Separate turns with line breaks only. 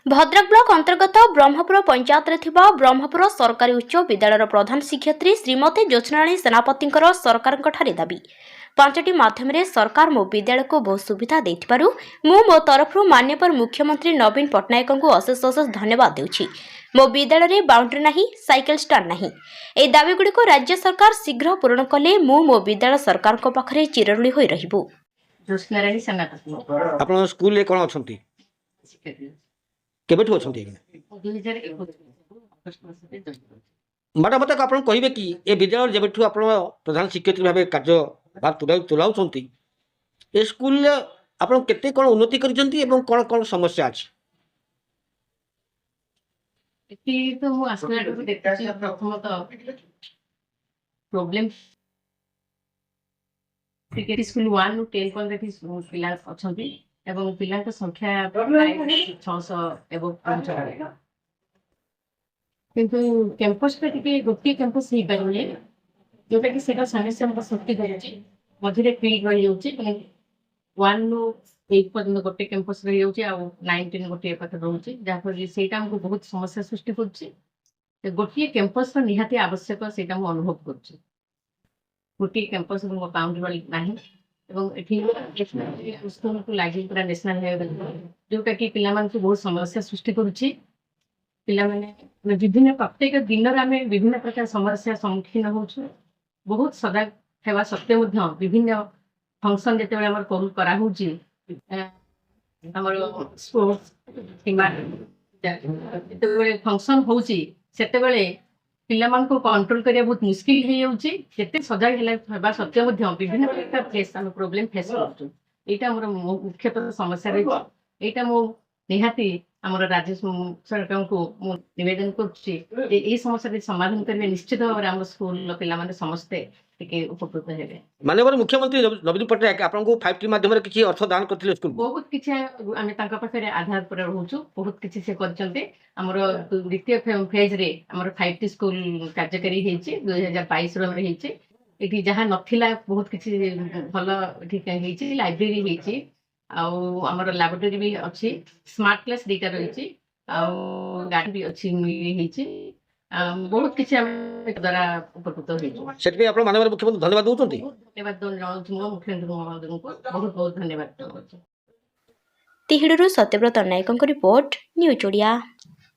Bhadrak block अंतर्गत ब्रह्मपुर पंचायत रे थिबा ब्रह्मपुर सरकारी उच्च विद्यालयर प्रधान शिक्षयित्री श्रीमती ज्योत्स्नाराणी सेनापति सरकार दाबी 5टी माध्यम सरकार मो विद्यालय को बहुत सुविधा देथिबारु मो तरफ माननीय मुख्यमंत्री नवीन पट्टनायक को अशेष अशेष धन्यवाद देउछि। मो विद्यालय रे बाउंड्री नाही, साइकिल स्टैंड नाही। ए दाबी गुडी को राज्य सरकार शीघ्र पूर्ण कले मो विद्यालय सरकार को पाखरे चिरऋणी होई रहिबो।
ज्योत्स्नाराणी सेनापति
आपण स्कूल ले कोन अछंती केबेठु अछंती
2021
मैडम मत आप कहे कि ए विद्यालय जब आप प्रधान शिक्षयित्री भाव कार्य तुलाऊँच ए स्कूल आप केते कौन उन्नति कौन कौन समस्या अच्छी
तो मु आसनाट देखछि प्रथम तो प्रॉब्लम क्रिकेट स्कूल 1 टू 10 पर देखि पिला अछंती एवं पिला संख्या 600 एवं पहुंचा किंतु कैंपस पे टिके गोटे कैंपस ही पारे जोटा कि सेटा समस्या हम सृष्टि करूची मझिरे फील्ड रही जाउची 1 नु 8 पर्यंत गोटे कैंपस रही जाउची आ 19 गोटे पाखे रहउची जा पर सेटा हमको बहुत समस्या सृष्टि करची गोटे कैंपस रो निहाती आवश्यक सेटा हम अनुभव करची। गोटे कैंपस को बाउंड्री वाली नाही एवं एठी स्कूल को लागि पूरा नेशनल लेवल जोटा कि पिला मान को बहुत समस्या सृष्टि करूची। पिला माने विभिन्न प्रत्येक दिन आम विभिन्न प्रकार समस्या सम्मुखीन होछु बहुत सजग हेवा सत्य मध्य विभिन्न फंक्शन जेते बेले हमर करा होची हमर स्पोर्ट्स किंबा जेते बेले फंक्शन होची सेते बेले पिला मान को कंट्रोल करिया बहुत मुश्किल हे होची जेते सजग हेला सत्य मध्य विभिन्न प्रकार फेस हम प्रॉब्लम फेस करछु। एटा हमर मुख्यतः समस्या रही एटा मो निहाती आमर राज्य सरकार को निवेदन कर समस्या समाधान करेंगे निश्चित भाव में स्कूल पे समस्ते उपकृत हेबे।
माननीय मुख्यमंत्री नवीन पट्टनायक आपको 5T माध्यम किसी अर्थ दान करथिले स्कूल
बहुत किछि आमे तांका पाखरे आधार पर रहउछु बहुत किछि से करचंते हमर द्वितीय फेज रे हमर 5T स्कूल कार्यकारी हेछि 2022 रो हेछि एठी जहां नथिला बहुत किछि भलो एठी हेछि लाइब्रेरी हेछि आउ हमर लैबोरेटरी भी अच्छी स्मार्ट क्लास दीटा रही गाड़ी भी अच्छी हेछि बहुत किछि हम द्वारा उपकृत होइछु
सेट पे आपण माननीय मुख्यमंत्री धन्यवाद दोउछंती
धन्यवाद जणाउछु मुख्यमंत्री महोदय को बहुत बहुत धन्यवाद।
तिहिडुरु सत्यव्रत नायकଙ୍କ रिपोर्ट न्यूज ओडिया।